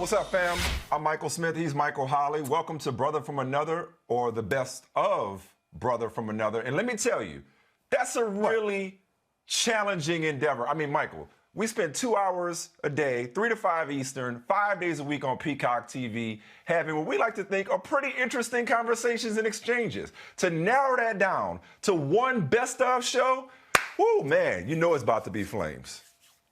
What's up, fam? I'm Michael Smith. He's Michael Holly. Welcome to Brother from Another, or the best of Brother from Another. And let me tell you, that's a really challenging endeavor. I mean, Michael, we spend 2 hours a day, 3 to 5 Eastern, 5 days a week on Peacock TV, having what we like to think are pretty interesting conversations and exchanges. To narrow that down to one best of show, whoo, man, you know it's about to be flames.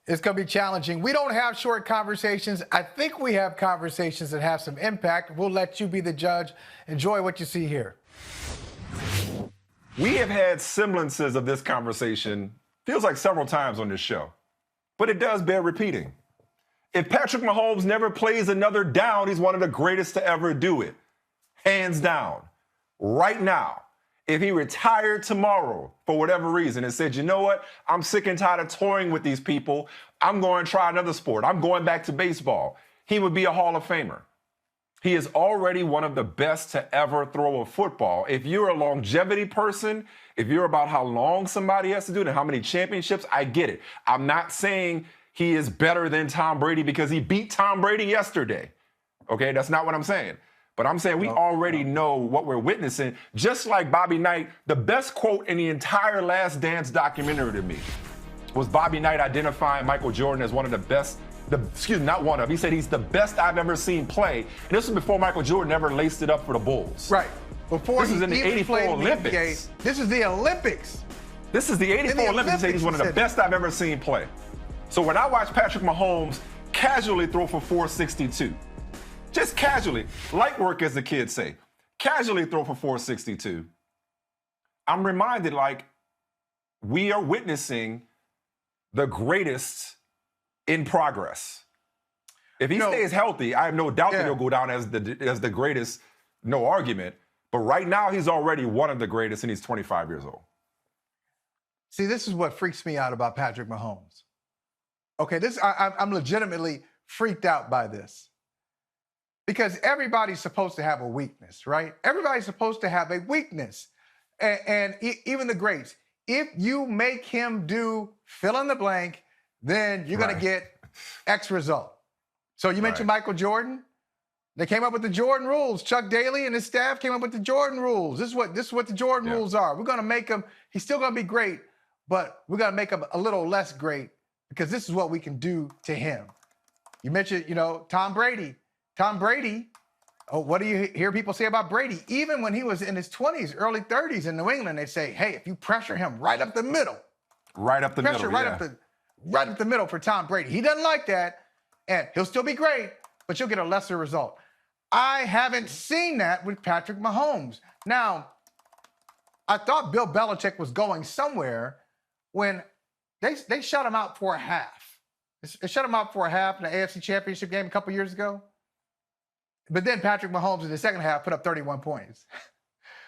It's going to be challenging. We don't have short conversations. I think we have conversations that have some impact. We'll let you be the judge. Enjoy what you see here. We have had semblances of this conversation, feels like several times on this show, but it does bear repeating. If Patrick Mahomes never plays another down, he's one of the greatest to ever do it. Hands down. Right now. If he retired tomorrow for whatever reason and said, you know what, I'm sick and tired of touring with these people, I'm going to try another sport, I'm going back to baseball, he would be a Hall of Famer. He is already one of the best to ever throw a football. If you're a longevity person, if you're about how long somebody has to do it and how many championships, I get it. I'm not saying he is better than Tom Brady because he beat Tom Brady yesterday. Okay, that's not what I'm saying. But I'm saying we already know what we're witnessing. Just like Bobby Knight, the best quote in the entire Last Dance documentary to me was Bobby Knight identifying Michael Jordan as one of the best, he said he's the best I've ever seen play. And this was before Michael Jordan ever laced it up for the Bulls. Right. Before this is in the 84 Olympics. This is the Olympics. This is the 84 Olympics. He said he's one of the best I've ever seen play. So when I watch Patrick Mahomes casually throw for 462, just casually, light work as the kids say, casually throw for 462, I'm reminded like we are witnessing the greatest in progress. If he stays healthy, I have no doubt that he'll go down as the greatest, no argument. But right now, he's already one of the greatest, and he's 25 years old. See, this is what freaks me out about Patrick Mahomes. Okay, I'm legitimately freaked out by this. Because everybody's supposed to have a weakness, right? Everybody's supposed to have a weakness. And even the greats. If you make him do fill in the blank, then you're going to get X result. So you mentioned Michael Jordan. They came up with the Jordan rules. Chuck Daly and his staff came up with the Jordan rules. This is what the Jordan rules are. We're going to make him, he's still going to be great, but we're going to make him a little less great because this is what we can do to him. You mentioned, Tom Brady. Tom Brady, what do you hear people say about Brady? Even when he was in his 20s, early 30s in New England, they say, hey, if you pressure him right up the middle. Right up the middle, right up the middle for Tom Brady. He doesn't like that, and he'll still be great, but you'll get a lesser result. I haven't seen that with Patrick Mahomes. Now, I thought Bill Belichick was going somewhere when they shut him out for a half. They shut him out for a half in the AFC Championship game a couple years ago. But then Patrick Mahomes in the second half put up 31 points.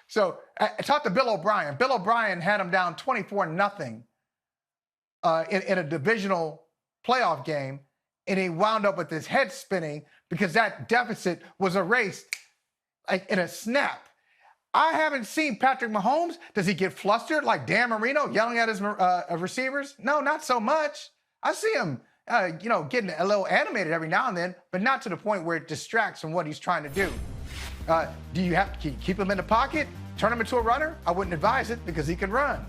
So I talked to Bill O'Brien. Bill O'Brien had him down 24-0 in a divisional playoff game, and he wound up with his head spinning because that deficit was erased like in a snap. I haven't seen Patrick Mahomes. Does he get flustered like Dan Marino yelling at his receivers? No, not so much. I see him getting a little animated every now and then, but not to the point where it distracts from what he's trying to do. Do you have to keep him in the pocket, turn him into a runner? I wouldn't advise it because he can run.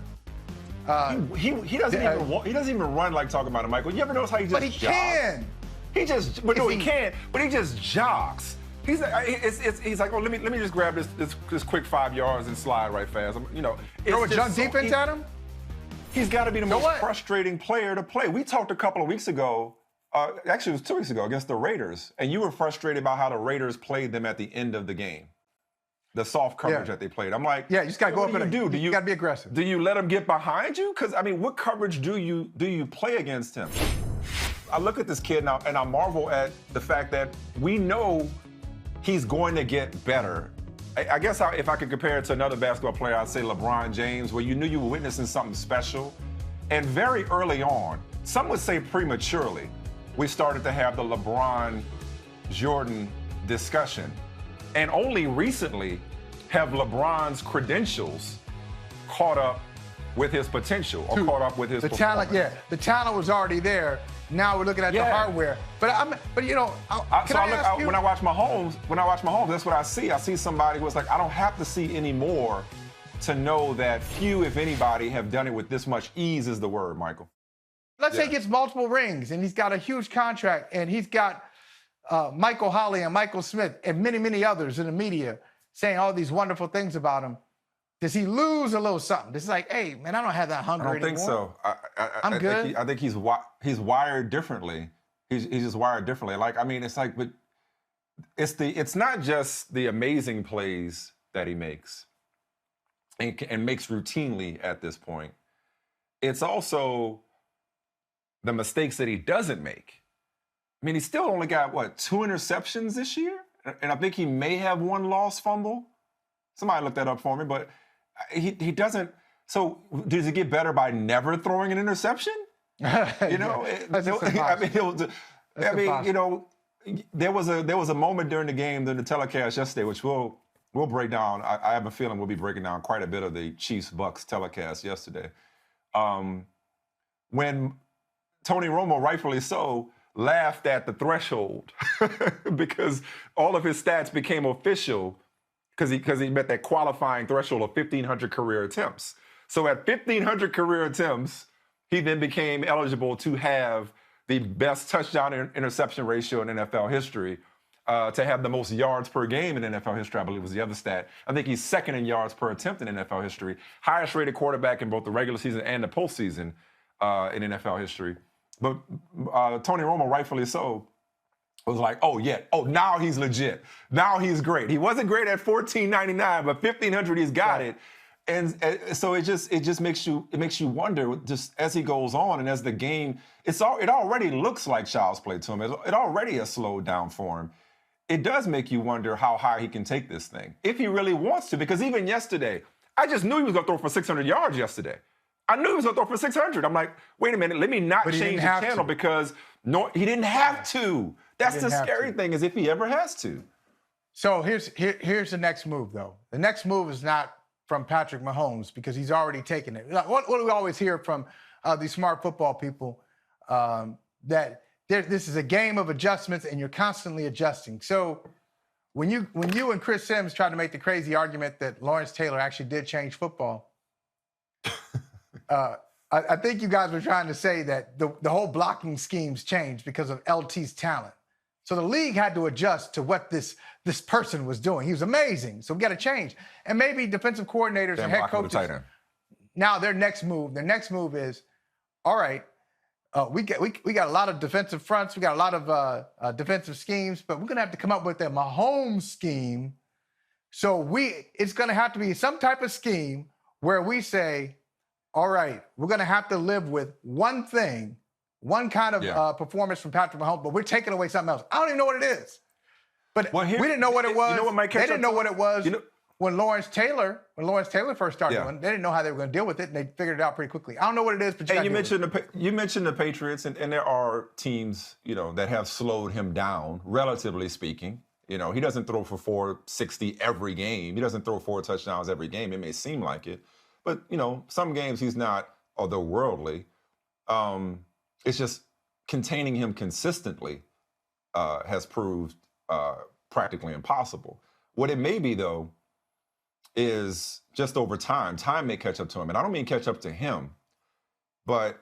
He doesn't even run like talking about it, Michael. You ever notice how he just But he jogs? Can. He just, he can, but he just jogs. He's like, oh, let me just grab this quick 5 yards and slide right fast. Throw a junk defense at him? He's got to be the most frustrating player to play. We talked a couple of weeks ago, actually it was 2 weeks ago, against the Raiders, and you were frustrated about how the Raiders played them at the end of the game. The soft coverage that they played. I'm like, you just got to go up and do. You got to be aggressive. Do you let him get behind you? Because, what coverage do you play against him? I look at this kid now, and I marvel at the fact that we know he's going to get better. I guess if I could compare it to another basketball player, I'd say LeBron James, where you knew you were witnessing something special. And very early on, some would say prematurely, we started to have the LeBron Jordan discussion. And only recently have LeBron's credentials caught up with his potential or caught up with his performance. The talent was already there. Now we're looking at the hardware. But when I watch Mahomes, that's what I see. I see somebody who's like, I don't have to see any more to know that few, if anybody, have done it with this much ease. Is the word, Michael. Let's say he gets multiple rings and he's got a huge contract and he's got Michael Holley and Michael Smith and many, many others in the media saying all these wonderful things about him. Does he lose a little something? This is like, hey, man, I don't have that hunger anymore. I don't think so. I'm good. I think he's wired differently. He's just wired differently. Like, I mean, it's like, but it's not just the amazing plays that he makes and makes routinely at this point. It's also the mistakes that he doesn't make. I mean, he still only got, 2 interceptions this year? And I think he may have 1 lost fumble. Somebody looked that up for me, but he doesn't. So does he get better by never throwing an interception? You know, you know, there was a moment during the game, during the telecast yesterday, which we'll break down. I have a feeling we'll be breaking down quite a bit of the Chiefs-Bucks telecast yesterday. When Tony Romo, rightfully so, laughed at the threshold because all of his stats became official because he met that qualifying threshold of 1,500 career attempts. So at 1,500 career attempts, he then became eligible to have the best touchdown interception ratio in NFL history, to have the most yards per game in NFL history, I believe was the other stat. I think he's second in yards per attempt in NFL history, highest rated quarterback in both the regular season and the postseason in NFL history. But Tony Romo, rightfully so, was like, now he's legit. Now he's great. He wasn't great at 1499, but 1,500 he's got it. And so it just makes you wonder, just as he goes on and as the game, it already looks like child's play to him. It already has slowed down for him. It does make you wonder how high he can take this thing, if he really wants to. Because even yesterday, I just knew he was going to throw for 600 yards yesterday. I knew he was going to throw for 600. I'm like, wait a minute, let me not change the channel because he didn't have to. That's the scary thing, is if he ever has to. So here's the next move, though. The next move is not from Patrick Mahomes because he's already taken it. What do we always hear from these smart football people? That this is a game of adjustments and you're constantly adjusting. So when you and Chris Sims tried to make the crazy argument that Lawrence Taylor actually did change football, I think you guys were trying to say that the whole blocking schemes changed because of LT's talent. So the league had to adjust to what this person was doing. He was amazing. So we got to change. And maybe defensive coordinators and head coaches. Now their next move is, all right, we got a lot of defensive fronts. We got a lot of defensive schemes, but we're going to have to come up with a Mahomes scheme. So it's going to have to be some type of scheme where we say, all right, we're going to have to live with one thing, one kind of performance from Patrick Mahomes, but we're taking away something else. I don't even know what it is. But we didn't know what it was. You know what might catch they didn't know what it was when Lawrence Taylor first started doing it. They didn't know how they were going to deal with it, and they figured it out pretty quickly. I don't know what it is, but you mentioned the Patriots, and there are teams, that have slowed him down, relatively speaking. He doesn't throw for 460 every game. He doesn't throw 4 touchdowns every game. It may seem like it. But, some games he's not otherworldly. It's just containing him consistently has proved practically impossible. What it may be, though, is just over time. Time may catch up to him. And I don't mean catch up to him, but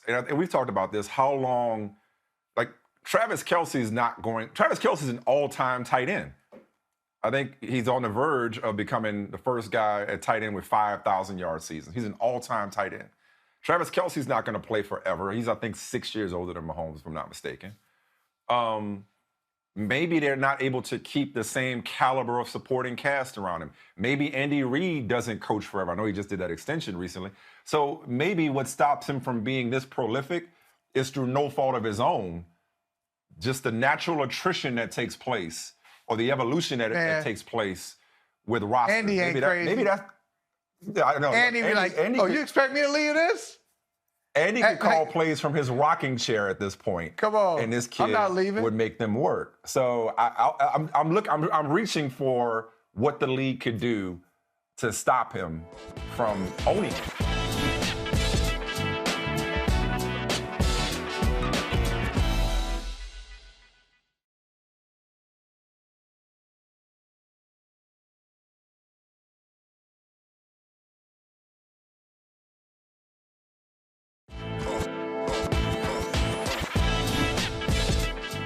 and we've talked about this, how long, Travis Kelce's an all-time tight end. I think he's on the verge of becoming the first guy at tight end with 5,000-yard seasons. He's an all-time tight end. Travis Kelce's not going to play forever. He's, I think, 6 years older than Mahomes, if I'm not mistaken. Maybe they're not able to keep the same caliber of supporting cast around him. Maybe Andy Reid doesn't coach forever. I know he just did that extension recently. So maybe what stops him from being this prolific is through no fault of his own, just the natural attrition that takes place or the evolution that takes place with rosters. Andy ain't crazy. Maybe that's, I don't know. Andy be like, you expect me to leave this? Andy could call plays from his rocking chair at this point. Come on, and this kid I'm not leaving. Would make them work. So I'm reaching for what the league could do to stop him from owning it.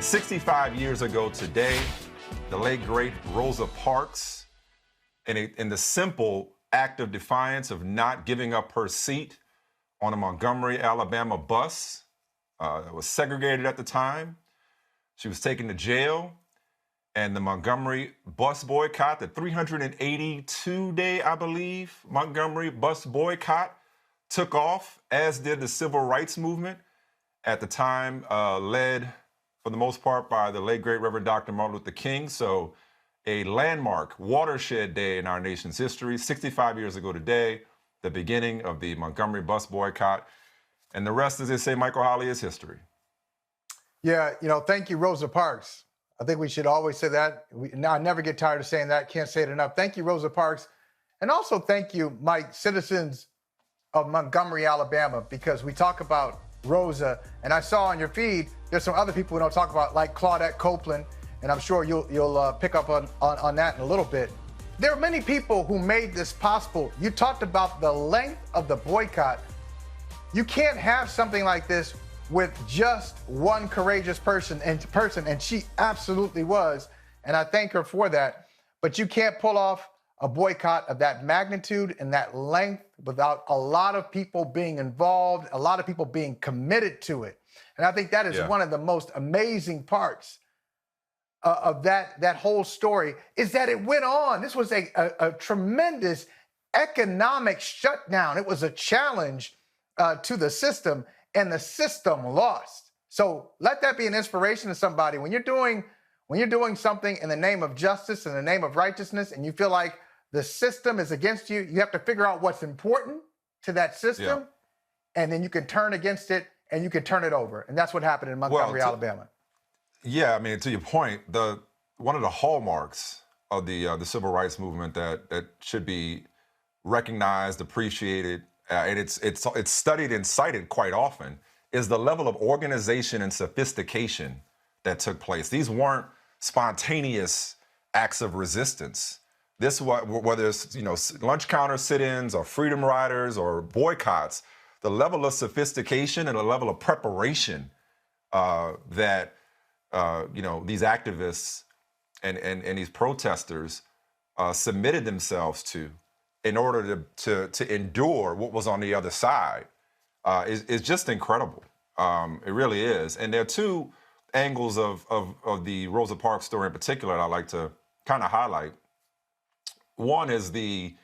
65 years ago today, the late, great Rosa Parks, in the simple act of defiance of not giving up her seat on a Montgomery, Alabama bus that was segregated at the time. She was taken to jail, and the Montgomery bus boycott, the 382-day, I believe, Montgomery bus boycott took off, as did the civil rights movement at the time, led for the most part by the late, great Reverend Dr. Martin Luther King. So a landmark watershed day in our nation's history, 65 years ago today, the beginning of the Montgomery bus boycott. And the rest, as they say, Michael Holley, is history. Yeah, thank you, Rosa Parks. I think we should always say that. I never get tired of saying that. Can't say it enough. Thank you, Rosa Parks. And also thank you, Mike, citizens of Montgomery, Alabama, because we talk about Rosa, and I saw on your feed, there's some other people we don't talk about, like Claudette Copeland, and I'm sure you'll pick up on that in a little bit. There are many people who made this possible. You talked about the length of the boycott. You can't have something like this with just one courageous person, and she absolutely was, and I thank her for that. But you can't pull off a boycott of that magnitude and that length without a lot of people being involved, a lot of people being committed to it. And I think that is one of the most amazing parts of that whole story, is that it went on. This was a tremendous economic shutdown. It was a challenge to the system, and the system lost. So let that be an inspiration to somebody. When you're doing something in the name of justice, in the name of righteousness, and you feel like the system is against you, you have to figure out what's important to that system, and then you can turn against it and you can turn it over. And that's what happened in Montgomery, Alabama. Yeah, I mean, to your point, one of the hallmarks of the civil rights movement that should be recognized, appreciated, and it's studied and cited quite often, is the level of organization and sophistication that took place. These weren't spontaneous acts of resistance. This, whether it's lunch counter sit-ins or freedom riders or boycotts, the level of sophistication and the level of preparation that these activists and these protesters submitted themselves to in order to endure what was on the other side is just incredible. It really is. And there are two angles of the Rosa Parks story in particular that I like to kind of highlight. One is the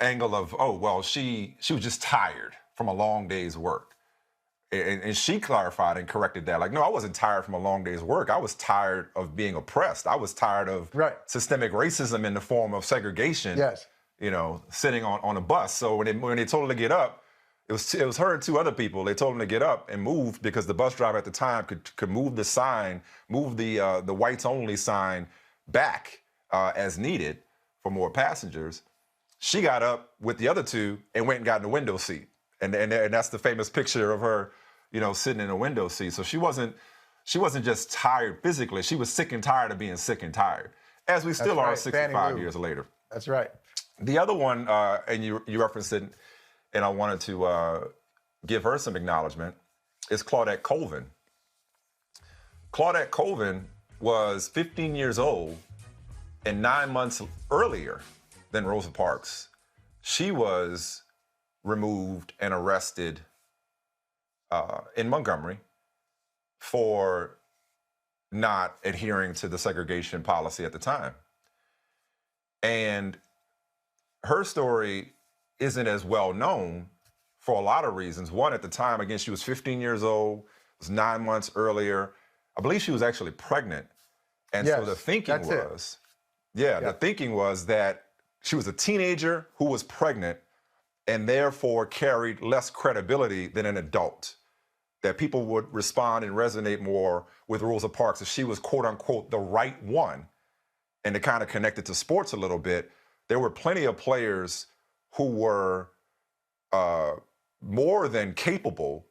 angle of, she was just tired from a long day's work. And she clarified and corrected that. Like, no, I wasn't tired from a long day's work. I was tired of being oppressed. I was tired of systemic racism in the form of segregation, sitting on a bus. So when they told her to get up, it was her and two other people. They told them to get up and move because the bus driver at the time could move the sign, move the whites only sign back as needed for more passengers. She got up with the other two and went and got in the window seat. And that's the famous picture of her, sitting in a window seat. So she wasn't just tired physically. She was sick and tired of being sick and tired, as we still are 65 years later. That's right. The other one, and you referenced it, and I wanted to give her some acknowledgement, is Claudette Colvin. Claudette Colvin was 15 years old, and 9 months earlier than Rosa Parks, she was removed and arrested in Montgomery for not adhering to the segregation policy at the time. And her story isn't as well known for a lot of reasons. One, at the time, again, she was 15 years old, it was 9 months earlier. I believe she was actually pregnant. And so the thinking was, the thinking was that she was a teenager who was pregnant and therefore carried less credibility than an adult, that people would respond and resonate more with Rosa Parks if she was, quote unquote, the right one. And to kind of connect it to sports a little bit, there were plenty of players who were more than capable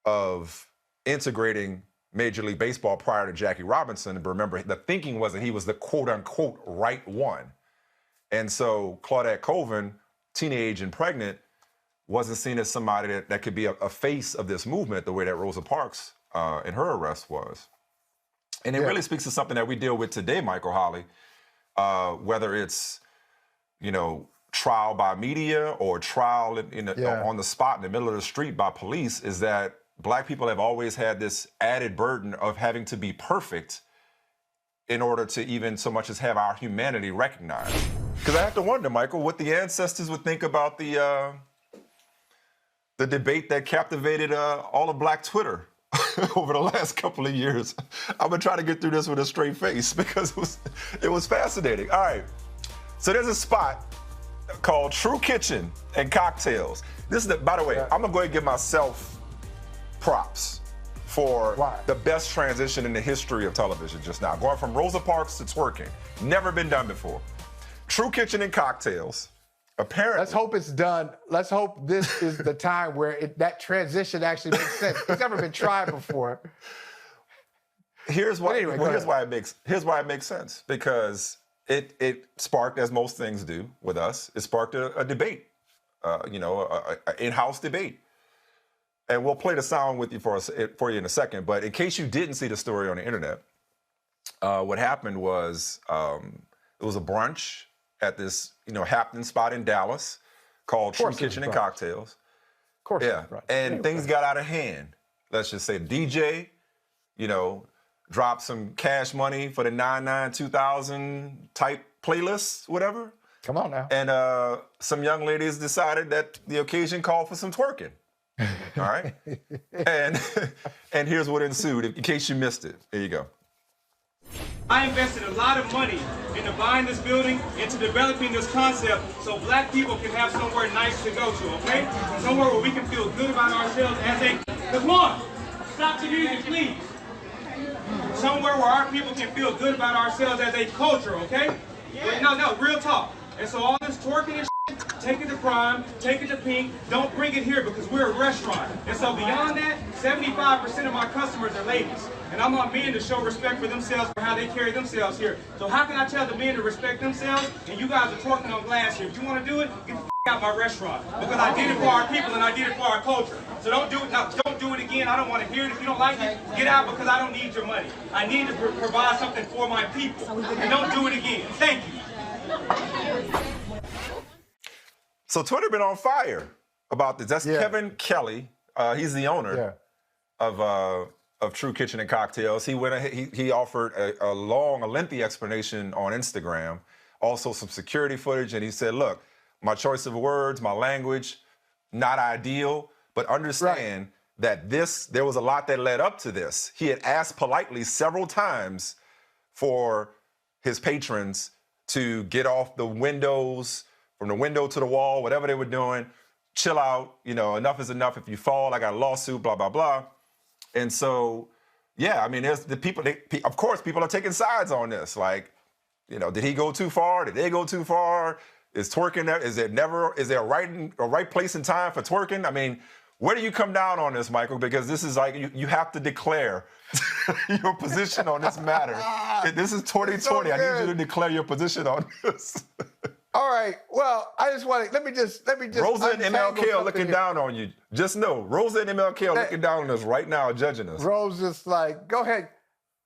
of integrating Major League Baseball prior to Jackie Robinson. But remember, the thinking was that he was the quote unquote right one. And so Claudette Colvin, teenage and pregnant, wasn't seen as somebody that could be a face of this movement the way that Rosa Parks in her arrest was. And it really speaks to something that we deal with today, Michael Holly, whether it's, trial by media or trial on the spot in the middle of the street by police, is that Black people have always had this added burden of having to be perfect in order to even so much as have our humanity recognized. Because I have to wonder, Michael, what the ancestors would think about the debate that captivated all of Black Twitter over the last couple of years. I'm gonna try to get through this with a straight face because it was fascinating. All right, so there's a spot called True Kitchen and Cocktails. This is by the way, I'm gonna go ahead and give myself props for the best transition in the history of television just now. Going from Rosa Parks to twerking. Never been done before. True Kitchen and Cocktails. Apparently. Let's hope it's done. Let's hope this is the time where that transition actually makes sense. It's never been tried before. Here's why it makes sense. Because it sparked, as most things do with us, it sparked a debate, an in-house debate. And we'll play the sound with you for you in a second. But in case you didn't see the story on the internet, what happened was it was a brunch at this, happening spot in Dallas called True Kitchen and Cocktails. Of course. Yeah. And things got out of hand. Let's just say DJ, dropped some cash money for the 2000 type playlists, whatever. Come on now. And some young ladies decided that the occasion called for some twerking. All right. and here's what ensued, in case you missed it. Here you go. I invested a lot of money into buying this building, into developing this concept so Black people can have somewhere nice to go to, okay? Somewhere where we can feel good about ourselves as a... Come on, stop the music, please. Somewhere where our people can feel good about ourselves as a culture, okay? Yeah. No, real talk. And so all this twerking and shit, take it to Prime, take it to Pink, don't bring it here because we're a restaurant. And so beyond that, 75% of my customers are ladies. And I want men to show respect for themselves for how they carry themselves here. So how can I tell the men to respect themselves and you guys are twerking on glass here? If you want to do it, get the f out my restaurant. Because I did it for our people and I did it for our culture. So don't do it now. Don't do it again. I don't want to hear it. If you don't like it, get out because I don't need your money. I need to provide something for my people. And don't do it again. Thank you. So Twitter been on fire about this. That's Kevin Kelly. He's the owner of True Kitchen and Cocktails. He offered a lengthy explanation on Instagram, also some security footage, and he said, look, my choice of words, my language, not ideal, but understand that there was a lot that led up to this. He had asked politely several times for his patrons to get off the windows, from the window to the wall, whatever they were doing, chill out, enough is enough. If you fall, I got a lawsuit, blah, blah, blah. And so, there's the people, of course, people are taking sides on this. Like, did he go too far? Did they go too far? Is twerking there? Is there a right place and time for twerking? I mean, where do you come down on this, Michael? Because this is like, you have to declare your position on this matter. This is 2020. So I need you to declare your position on this. All right. Well, I just want to let me just. Rosa and MLK are looking down on you. Just know, Rosa and MLK are looking down on us right now, judging us. Rosa's like, go ahead.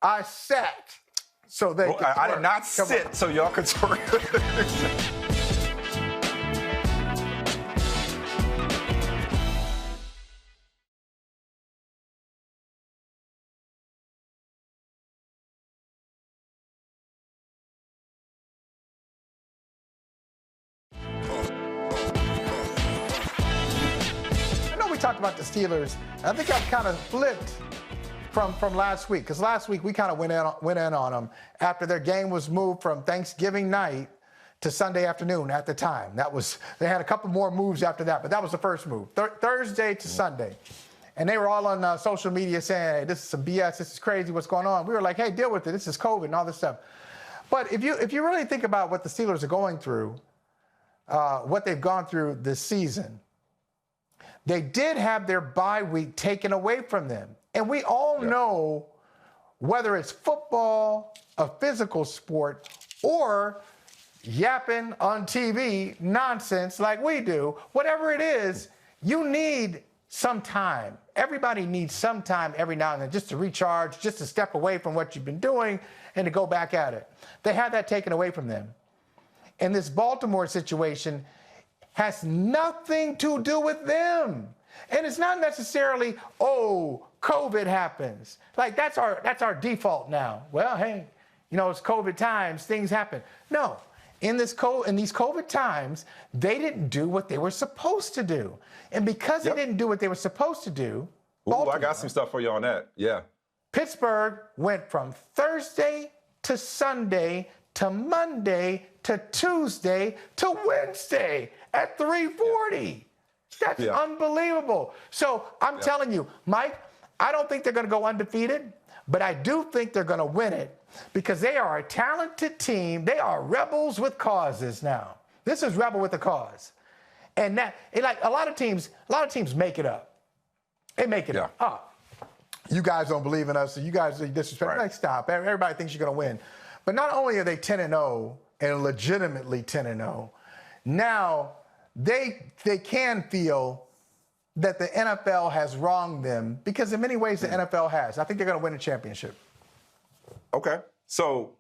I sat so they. I did not sit so y'all could twerk. Talked about the Steelers, and I think I've kind of flipped from last week, because last week we kind of went in on them after their game was moved from Thanksgiving night to Sunday afternoon at the time. They had a couple more moves after that, but that was the first move, Thursday to Sunday. And they were all on social media saying, hey, this is some BS, this is crazy, what's going on? We were like, hey, deal with it, this is COVID and all this stuff. But if you really think about what the Steelers are going through, what they've gone through this season, they did have their bye week taken away from them. And we all know, whether it's football, a physical sport, or yapping on TV nonsense like we do, whatever it is, you need some time. Everybody needs some time every now and then just to recharge, just to step away from what you've been doing and to go back at it. They had that taken away from them. And this Baltimore situation has nothing to do with them. And it's not necessarily, oh, COVID happens. Like that's our default now. Well, hey, you know, it's COVID times, things happen. No, in these COVID times, they didn't do what they were supposed to do. And because they didn't do what they were supposed to do, I got some stuff for you on that. Yeah. Pittsburgh went from Thursday to Sunday to Monday to Tuesday to Wednesday at 3:40. That's unbelievable. So I'm telling you, Mike, I don't think they're going to go undefeated, but I do think they're going to win it because they are a talented team. They are rebels with causes now. This is rebel with a cause. And that, like a lot of teams make it up. They make it up. Oh, you guys don't believe in us, so you guys are disrespectful. Right. Like, stop. Everybody thinks you're going to win. But not only are they 10-0 and legitimately 10-0, now they can feel that the NFL has wronged them because in many ways the NFL has. I think they're going to win a championship. Okay. So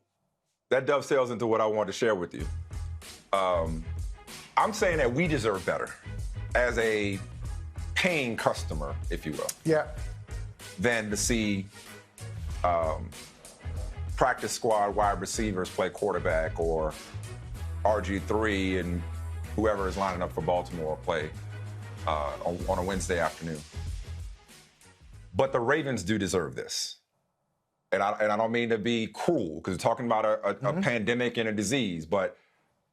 that dovetails into what I wanted to share with you. I'm saying that we deserve better as a paying customer, if you will. Yeah. Than to see practice squad wide receivers play quarterback or RG3 and whoever is lining up for Baltimore play on a Wednesday afternoon. But the Ravens do deserve this. And I don't mean to be cruel because we're talking about a pandemic and a disease, but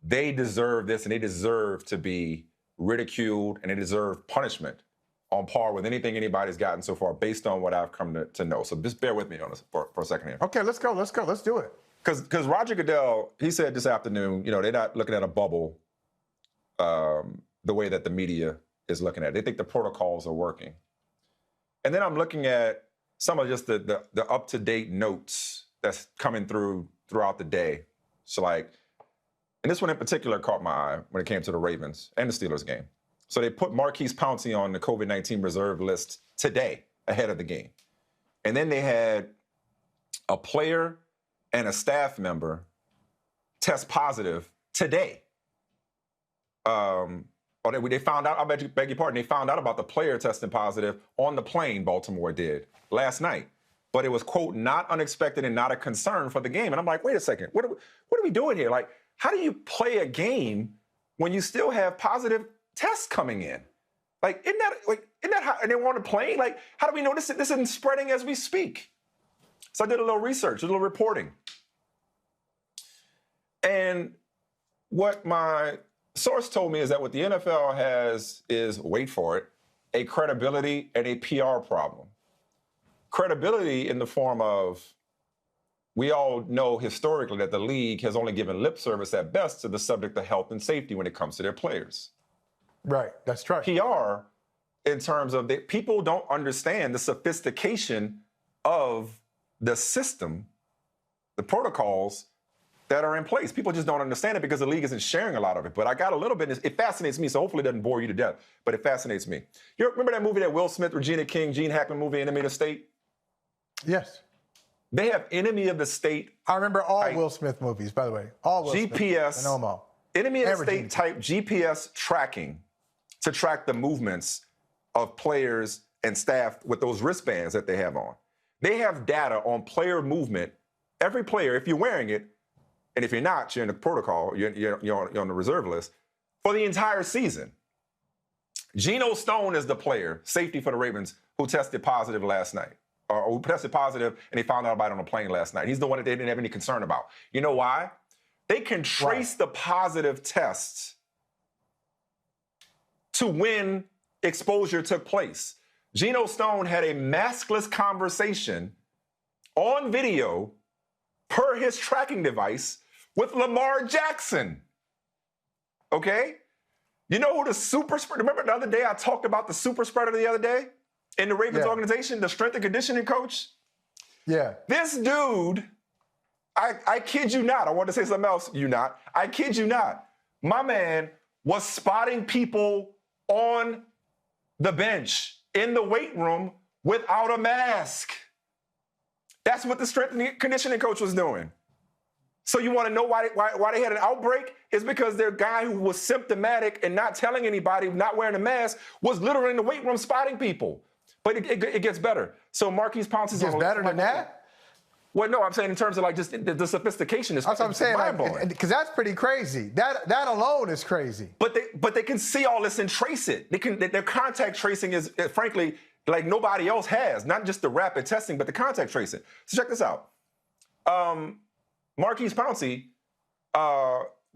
they deserve this and they deserve to be ridiculed and they deserve punishment on par with anything anybody's gotten so far based on what I've come to know. So just bear with me on this for a second here. Okay, let's go. Let's do it. Because Roger Goodell, he said this afternoon, you know, they're not looking at a bubble the way that the media is looking at it. They think the protocols are working. And then I'm looking at some of just the up-to-date notes that's coming throughout the day. So like, and this one in particular caught my eye when it came to the Ravens and the Steelers game. So they put Marquise Pouncey on the COVID-19 reserve list today ahead of the game. And then they had a player and a staff member test positive today. They found out, beg your pardon, they found out about the player testing positive on the plane, Baltimore did, last night. But it was, quote, not unexpected and not a concern for the game. And I'm like, wait a second, what are we doing here? Like, how do you play a game when you still have positive tests coming in? Like, isn't that how, and they were on the plane? Like, how do we know this isn't spreading as we speak? So I did a little research, a little reporting. And what my source told me is that what the NFL has is, wait for it, a credibility and a PR problem. Credibility in the form of, we all know historically that the league has only given lip service at best to the subject of health and safety when it comes to their players. Right, that's right. PR, in terms of people don't understand the sophistication of the system, the protocols that are in place. People just don't understand it because the league isn't sharing a lot of it. But I got a little bit, it fascinates me, so hopefully it doesn't bore you to death, but it fascinates me. You remember that movie that Will Smith, Regina King, Gene Hackman movie, Enemy of the State? Yes. They have Enemy of the State. I remember all Will Smith movies, by the way. All Will Smith. GPS. I know them all. Enemy of the State type GPS tracking to track the movements of players and staff with those wristbands that they have on. They have data on player movement. Every player, if you're wearing it, and if you're not, you're in the protocol, you're on the reserve list, for the entire season. Geno Stone is the player, safety for the Ravens, who tested positive last night. Or who tested positive, and they found out about it on a plane last night. He's the one that they didn't have any concern about. You know why? They can trace the positive tests to when exposure took place. Geno Stone had a maskless conversation on video per his tracking device with Lamar Jackson. Okay? You know who the super spreader, remember the other day I talked about the super spreader the other day in the Ravens organization, the strength and conditioning coach? Yeah. This dude, I kid you not, I want to say something else, I kid you not. My man was spotting people on the bench in the weight room without a mask. That's what the strength and conditioning coach was doing. So you want to know why they had an outbreak? It's because their guy who was symptomatic and not telling anybody, not wearing a mask, was literally in the weight room spotting people. But it gets better. So Marquise Pouncey is better than that? Well, no, I'm saying in terms of like just the sophistication is That's what I'm saying, mind-blowing. because that's pretty crazy. That alone is crazy. But they can see all this and trace it. Their contact tracing is frankly like nobody else has. Not just the rapid testing, but the contact tracing. So check this out. Marquise Pouncey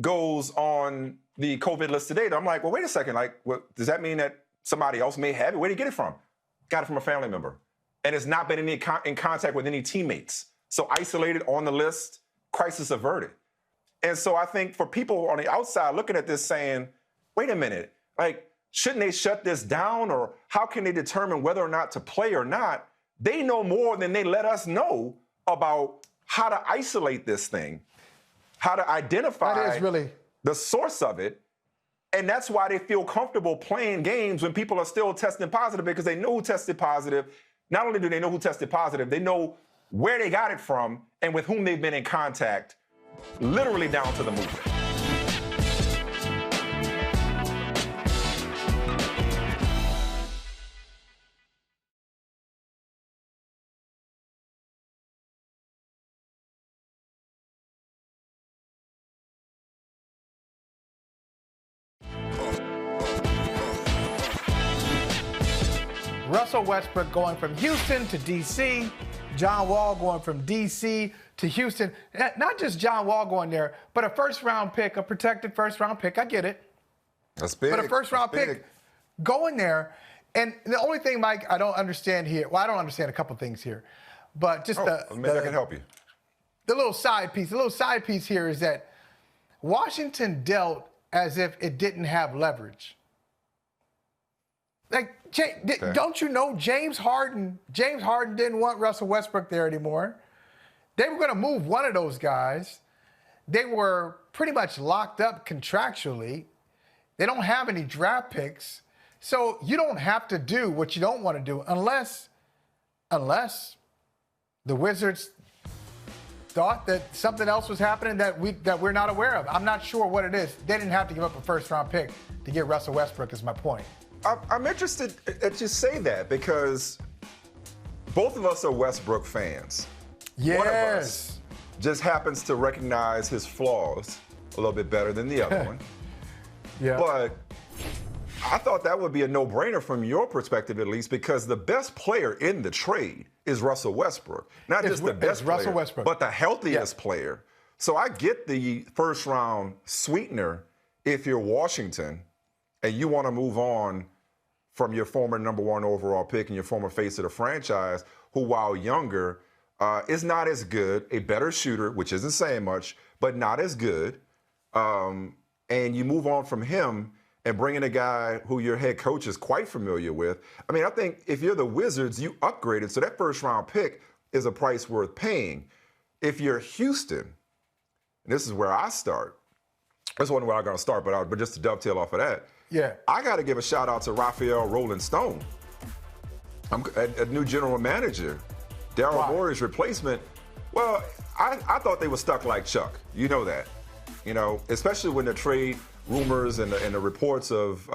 goes on the COVID list today. I'm like, well, wait a second. Like, does that mean that somebody else may have it? Where did he get it from? Got it from a family member, and has not been in contact with any teammates. So isolated on the list, crisis averted. And so I think for people on the outside looking at this saying, wait a minute, like, shouldn't they shut this down? Or how can they determine whether or not to play or not? They know more than they let us know about how to isolate this thing, how to identify the source of it. And that's why they feel comfortable playing games when people are still testing positive, because they know who tested positive. Not only do they know who tested positive, they know where they got it from and with whom they've been in contact, literally down to the movement. Russell Westbrook going from Houston to D.C., John Wall going from D.C. to Houston. Not just John Wall going there, but a first-round pick, a protected first-round pick. I get it. That's big. But a first-round pick going there. And the only thing, Mike, I don't understand here. Well, I don't understand a couple things here. But just maybe I can help you. The little side piece here is that Washington dealt as if it didn't have leverage. Like, don't you know James Harden didn't want Russell Westbrook there anymore. They were going to move one of those guys. They were pretty much locked up contractually. They don't have any draft picks. So you don't have to do what you don't want to do unless the Wizards thought that something else was happening that we're not aware of. I'm not sure what it is. They didn't have to give up a first-round pick to get Russell Westbrook is my point. I'm interested that you say that because both of us are Westbrook fans. Yes. One of us just happens to recognize his flaws a little bit better than the other one. Yeah. But I thought that would be a no-brainer from your perspective, at least, because the best player in the trade is Russell Westbrook. Not just the best player, Russell Westbrook, but the healthiest player. So I get the first-round sweetener if you're Washington and you want to move on from your former number one overall pick and your former face of the franchise, who, while younger, is not as good, a better shooter, which isn't saying much, but not as good. And you move on from him and bring in a guy who your head coach is quite familiar with. I mean, I think if you're the Wizards, you upgraded, so that first-round pick is a price worth paying. If you're Houston, and this is where I start, this wasn't where I'm going to start, but just to dovetail off of that, I got to give a shout out to Raphael Rolling Stone, a new general manager. Daryl Morey's replacement. Well, I thought they were stuck like Chuck. You know that. You know, especially when the trade rumors and the reports of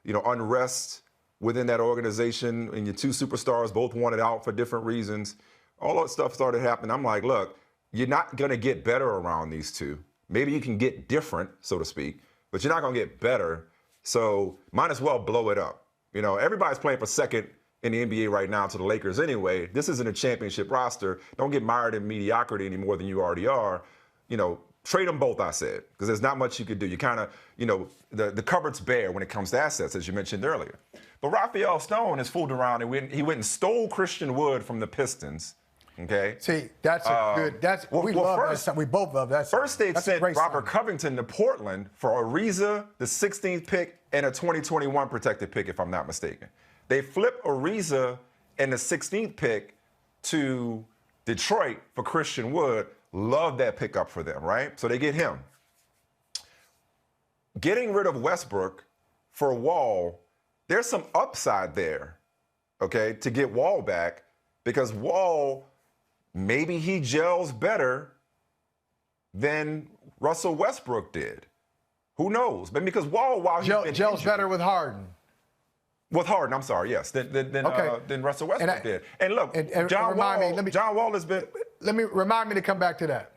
unrest within that organization, and your two superstars both wanted out for different reasons. All that stuff started happening. I'm like, look, you're not going to get better around these two. Maybe you can get different, so to speak, but you're not going to get better. So might as well blow it up. You know, everybody's playing for second in the NBA right now to the Lakers anyway. This isn't a championship roster. Don't get mired in mediocrity any more than you already are. You know, trade them both, I said, because there's not much you could do. You kind of, the cupboard's bare when it comes to assets, as you mentioned earlier. But Raphael Stone has fooled around, and he went and stole Christian Wood from the Pistons. Okay. See, that's a good. We love that. We both love that. First, they sent Robert Covington to Portland for Ariza, the 16th pick, and a 2021 protected pick, if I'm not mistaken. They flip Ariza and the 16th pick to Detroit for Christian Wood. Love that pickup for them, right? So they get him. Getting rid of Westbrook for Wall, there's some upside there, okay, to get Wall back, because Wall, maybe he gels better than Russell Westbrook did. Who knows? But because Wall, while he's been gels injured, better with Harden. with Harden, I'm sorry, yes, than Russell Westbrook did. And look, John Wall has been. Remind me to come back to that.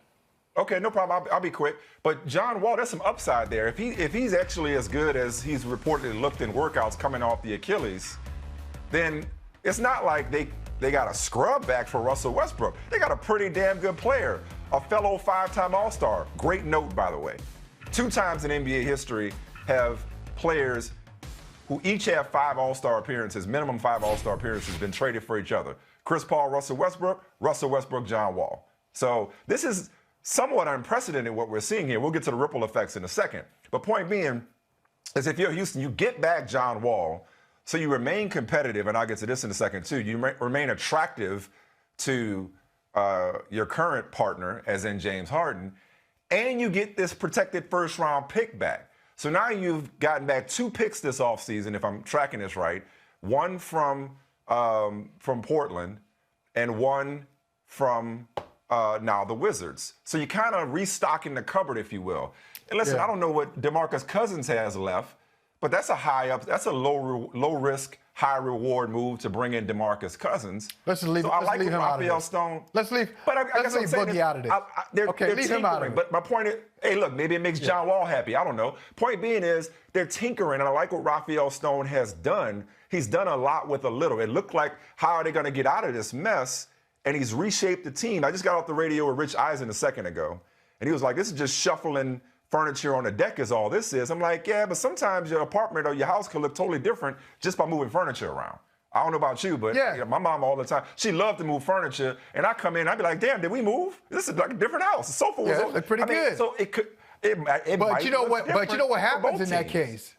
Okay, no problem. I'll be quick. But John Wall, there's some upside there. If he's actually as good as he's reportedly looked in workouts coming off the Achilles, then it's not like they got a scrub back for Russell Westbrook. They got a pretty damn good player, a fellow 5-time All-Star. Great note, by the way. 2 times in NBA history have players who each have 5 All-Star appearances, minimum 5 All-Star appearances, been traded for each other. Chris Paul, Russell Westbrook, John Wall. So this is somewhat unprecedented what we're seeing here. We'll get to the ripple effects in a second. But point being is if you're Houston, you get back John Wall, so you remain competitive, and I'll get to this in a second too. You remain attractive to your current partner, as in James Harden, and you get this protected first-round pick back. So now you've gotten back 2 picks this offseason, if I'm tracking this right. One from Portland and one from now the Wizards. So you kind of restocking the cupboard, if you will. And listen, I don't know what DeMarcus Cousins has left, but that's a low risk, high reward move to bring in DeMarcus Cousins. Let's leave him out of it. Let's leave Boogie out of it. They're leave him out of it. But my point is, hey, look, maybe it makes John Wall happy. I don't know. Point being is they're tinkering, and I like what Raphael Stone has done. He's done a lot with a little. It looked like, how are they going to get out of this mess? And he's reshaped the team. I just got off the radio with Rich Eisen a second ago, and he was like, this is just shuffling furniture on the deck is all this is. I'm like, yeah, but sometimes your apartment or your house could look totally different just by moving furniture around. I don't know about you, but my mom all the time, she loved to move furniture, and I come in, I'd be like, damn, did we move? This is like a different house. The sofa was pretty good. So it could, but you know what happens in that case?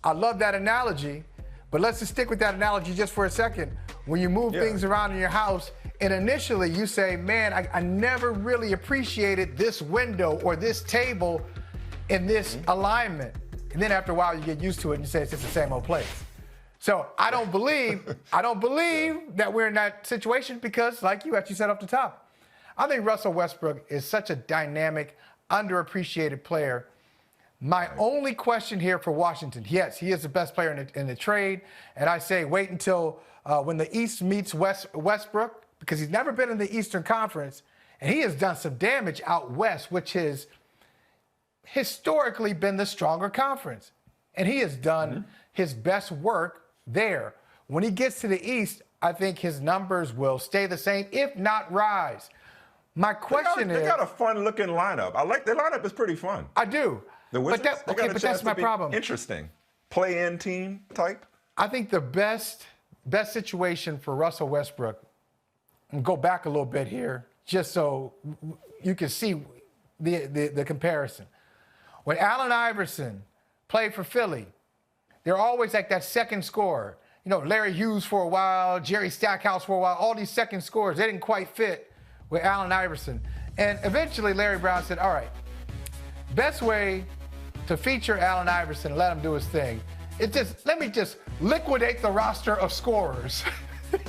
I love that analogy, but let's just stick with that analogy just for a second. When you move things around in your house, and initially you say, man, I never really appreciated this window or this table in this alignment. And then after a while you get used to it and you say it's just the same old place. So I don't believe that we're in that situation because, like you actually said off the top, I think Russell Westbrook is such a dynamic, underappreciated player. My only question here for Washington, yes, he is the best player in the trade, and I say wait until when the East meets Westbrook, because he's never been in the Eastern Conference, and he has done some damage out west, which has historically been the stronger conference. And he has done his best work there. When he gets to the East, I think his numbers will stay the same, if not rise. My question is... They got a fun-looking lineup. I like their lineup is pretty fun. I do. The Wizards, but that's my problem. Interesting. Play-in team type? I think the best situation for Russell Westbrook, and go back a little bit here, just so you can see the comparison. When Allen Iverson played for Philly, they're always like that second scorer. You know, Larry Hughes for a while, Jerry Stackhouse for a while, all these second scorers, they didn't quite fit with Allen Iverson. And eventually Larry Brown said, all right, best way to feature Allen Iverson and let him do his thing is let me just liquidate the roster of scorers.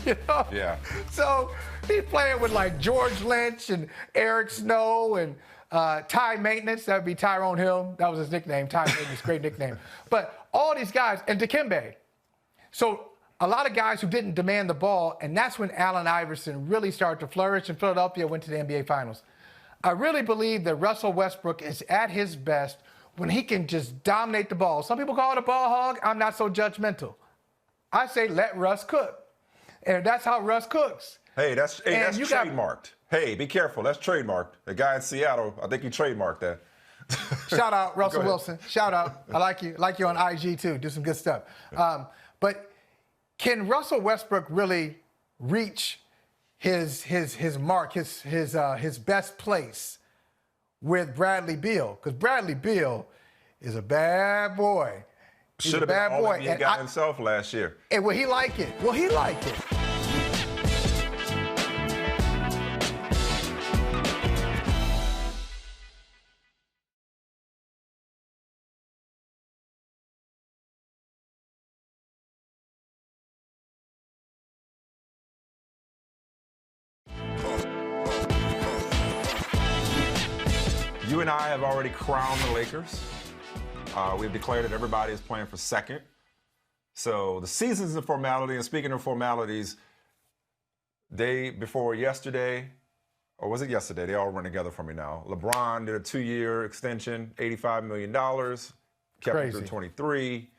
You know? Yeah. So he's playing with like George Lynch and Eric Snow and Ty Maintenance. That would be Tyrone Hill. That was his nickname, Ty Maintenance, great nickname. But all these guys, and Dikembe. So a lot of guys who didn't demand the ball, and that's when Allen Iverson really started to flourish, and Philadelphia went to the NBA Finals. I really believe that Russell Westbrook is at his best when he can just dominate the ball. Some people call it a ball hog. I'm not so judgmental. I say let Russ cook. And that's how Russ cooks. Hey, that's trademarked. Hey, be careful. That's trademarked. The guy in Seattle, I think he trademarked that. Shout out, Russell Wilson. Shout out. I like you. Like you on IG, too. Do some good stuff. But can Russell Westbrook really reach his mark, his best place with Bradley Beal? Because Bradley Beal is a bad boy. Should have been all-NBA guy himself last year. And will he like it? Will he like it? You and I have already crowned the Lakers. We've declared that everybody is playing for second. So the season's a formality. And speaking of formalities, day before yesterday, or was it yesterday? They all run together for me now. LeBron did a 2-year extension, $85 million, kept him through 23.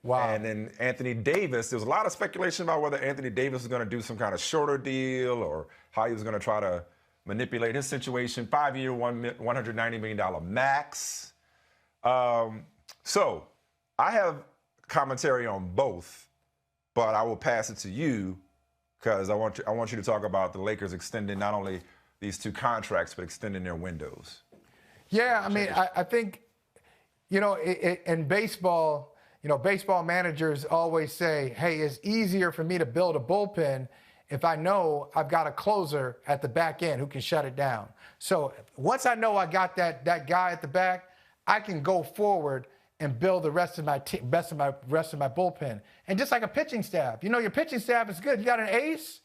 Wow. And then Anthony Davis, there was a lot of speculation about whether Anthony Davis was going to do some kind of shorter deal or how he was going to try to manipulate his situation. 5-year, $190 million max. So I have commentary on both, but I will pass it to you because I want you to talk about the Lakers extending not only these 2 contracts, but extending their windows. Yeah, I mean, I think, in baseball, baseball managers always say, hey, it's easier for me to build a bullpen if I know I've got a closer at the back end who can shut it down. So once I know I got that guy at the back, I can go forward and build the rest of my bullpen. And just like a pitching staff, your pitching staff is good. You got an ace,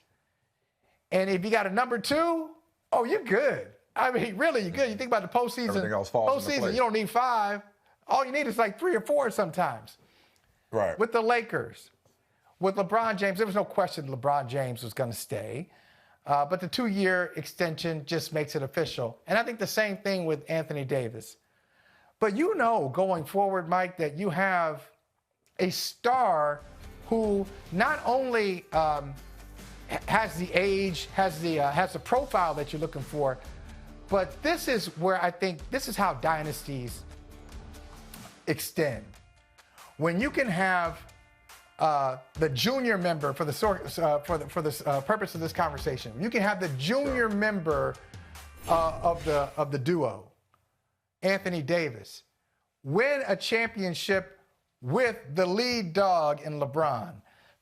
and if you got a number 2, oh, you're good. I mean, really, you're good. You think about the postseason. Everything else falls into place. You don't need 5. All you need is like 3 or 4 sometimes. Right. With the Lakers, with LeBron James, there was no question LeBron James was going to stay. But the 2-year extension just makes it official. And I think the same thing with Anthony Davis. But going forward, Mike, that you have a star who not only has the age, has the profile that you're looking for, but this is where I think this is how dynasties extend. When you can have the junior member for the purpose of this conversation, you can have the junior member of the duo, Anthony Davis, win a championship with the lead dog in LeBron,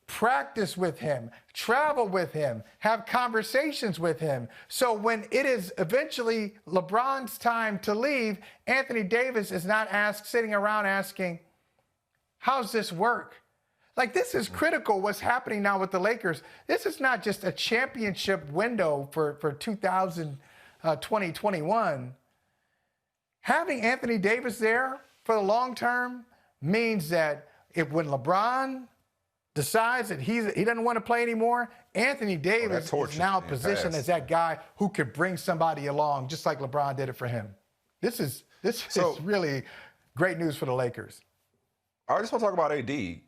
practice with him, travel with him, have conversations with him. So when it is eventually LeBron's time to leave, Anthony Davis is not sitting around asking, how's this work? Like, this is critical what's happening now with the Lakers. This is not just a championship window for 2020-21. Having Anthony Davis there for the long term means that when LeBron decides that he doesn't want to play anymore, Anthony Davis is now positioned as that guy who could bring somebody along, just like LeBron did it for him. This is really great news for the Lakers. I just want to talk about AD in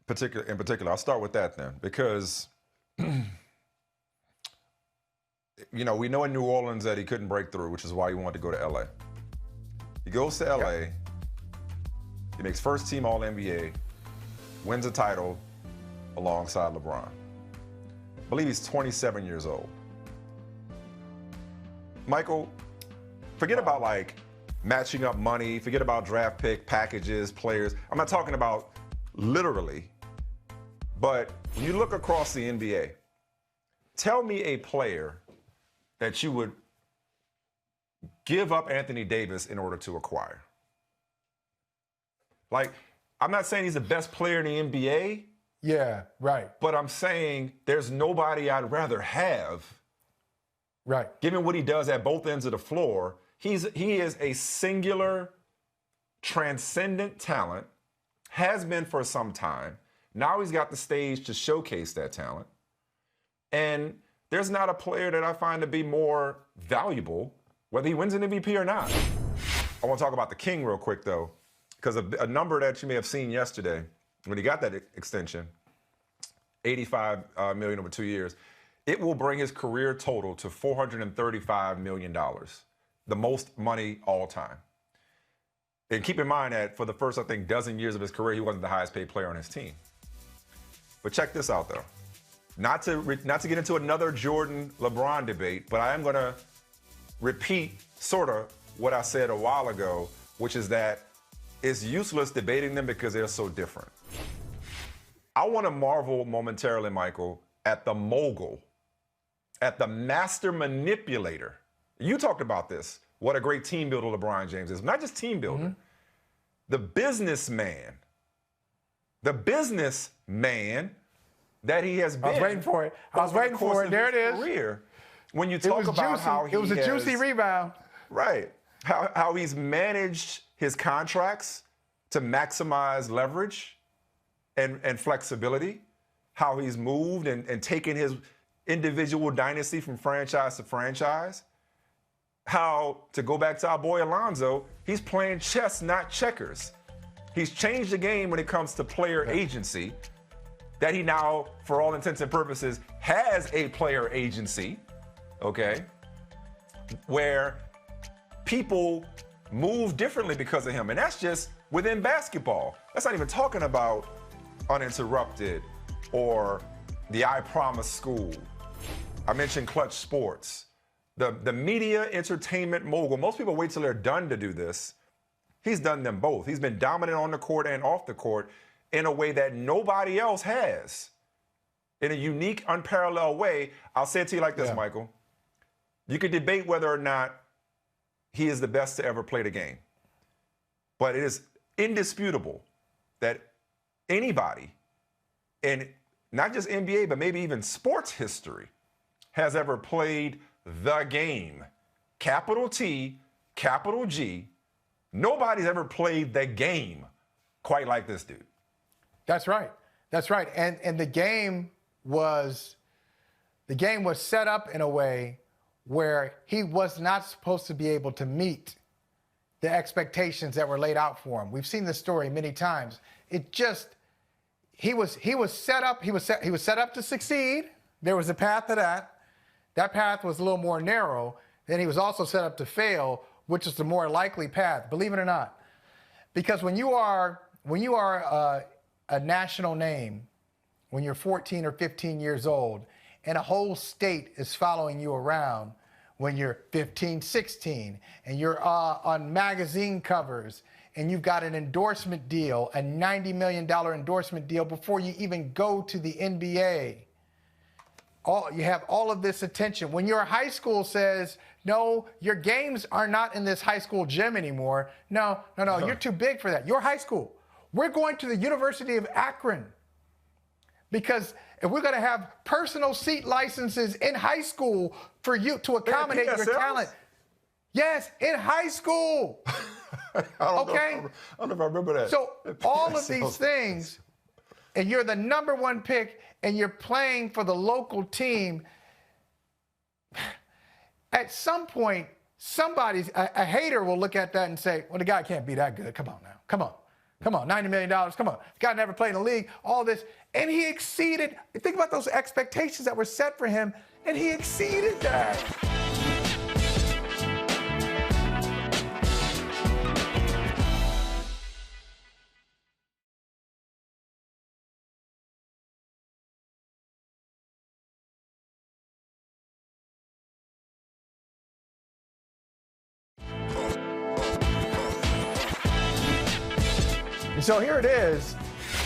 particular. I'll start with that then, because we know in New Orleans that he couldn't break through, which is why he wanted to go to LA. He goes to LA, he makes first team All-NBA, wins a title alongside LeBron. I believe he's 27 years old. Michael, forget about matching up money, forget about draft pick packages, players. I'm not talking about literally, but when you look across the NBA, tell me a player that you would give up Anthony Davis in order to acquire. I'm not saying he's the best player in the NBA. Yeah, right. But I'm saying there's nobody I'd rather have. Right. Given what he does at both ends of the floor, he is a singular, transcendent talent, has been for some time. Now he's got the stage to showcase that talent. And there's not a player that I find to be more valuable, whether he wins an MVP or not. I want to talk about the King real quick, though, because a number that you may have seen yesterday when he got that extension, $85 million over 2 years, it will bring his career total to $435 million, the most money all time. And keep in mind that for the first, I think, dozen years of his career, he wasn't the highest paid player on his team. But check this out, though. Not to get into another Jordan-LeBron debate, but I am going to repeat sort of what I said a while ago, which is that it's useless debating them because they're so different. I want to marvel momentarily, Michael, at the mogul, at the master manipulator. You talked about this. What a great team builder LeBron James is. Not just team builder. Mm-hmm. The businessman that he has been. I was waiting for it. There it is. Career. When you talk about how he it was a juicy rebound. Right. how he's managed his contracts to maximize leverage and flexibility, how he's moved and taken his individual dynasty from franchise to franchise, how, to go back to our boy Alonzo, he's playing chess, not checkers. He's changed the game when it comes to player agency, that he now, for all intents and purposes, has a player agency, okay, where people move differently because of him. And that's just within basketball. That's not even talking about Uninterrupted or the I Promise School. I mentioned Clutch Sports. The media entertainment mogul, most people wait till they're done to do this. He's done them both. He's been dominant on the court and off the court in a way that nobody else has. In a unique, unparalleled way. I'll say it to you like this, Michael. You could debate whether or not he is the best to ever play the game. But it is indisputable that anybody in not just NBA, but maybe even sports history has ever played the game. Capital T, capital G. Nobody's ever played the game quite like this dude. That's right. That's right. And the game was set up in a way where he was not supposed to be able to meet the expectations that were laid out for him. We've seen this story many times. He was set up to succeed. There was a path to that. That path was a little more narrow. Then he was also set up to fail, which is the more likely path, believe it or not. Because when you are a national name, when you're 14 or 15 years old, and a whole state is following you around when you're 15, 16, and you're on magazine covers, and you've got an endorsement deal, a $90 million endorsement deal before you even go to the NBA. You have all of this attention. When your high school says, no, your games are not in this high school gym anymore. No, you're too big for that. Your high school. We're going to the University of Akron. Because if we're going to have personal seat licenses in high school for you to accommodate your talent. Yes, in high school. I don't know if I remember that. So all of these things, and you're the number one pick, and you're playing for the local team, at some point, a hater will look at that and say, well, the guy can't be that good. Come on now. Come on, $90 million. Come on. The guy never played in the league, all this. And he exceeded. Think about those expectations that were set for him, and he exceeded that. So here it is,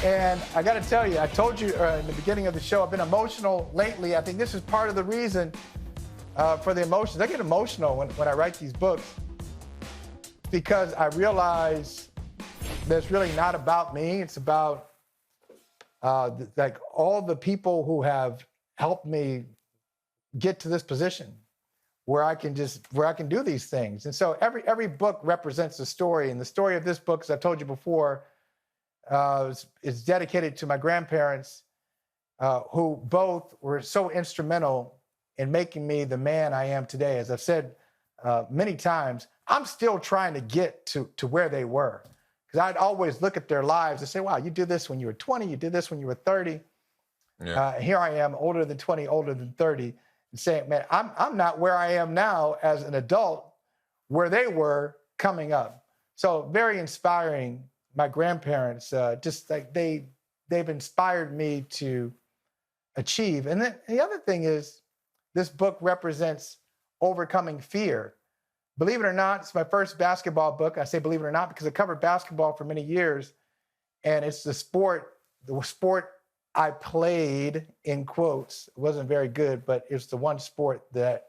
and I got to tell you, I told you in the beginning of the show, I've been emotional lately. I think this is part of the reason for the emotions. I get emotional when I write these books because I realize that it's really not about me. It's about like all the people who have helped me get to this position where I can do these things. And so every book represents a story, and the story of this book, as I've told you before, is dedicated to my grandparents, who both were so instrumental in making me the man I am today. As I've said many times, I'm still trying to get to where they were. Because I'd always look at their lives and say, wow, you did this when you were 20, you did this when you were 30. Yeah. Here I am, older than 20, older than 30, and saying, man, I'm not where I am now as an adult, where they were coming up. So very inspiring. My grandparents, just like they've inspired me to achieve. And then the other thing is, this book represents overcoming fear. Believe it or not, it's my first basketball book. I say believe it or not because I covered basketball for many years, and it's the sport I played, in quotes. It wasn't very good, but it's the one sport that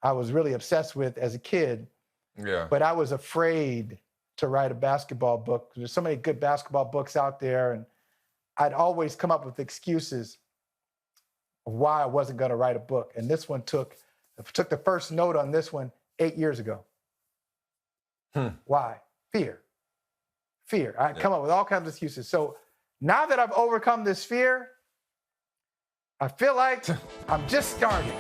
I was really obsessed with as a kid. Yeah. But I was afraid to write a basketball book. There's so many good basketball books out there, and I'd always come up with excuses of why I wasn't going to write a book. And this one took the first note on this one 8 years ago. Why? Fear. Fear. I come up with all kinds of excuses. So now that I've overcome this fear, I feel like I'm just starting.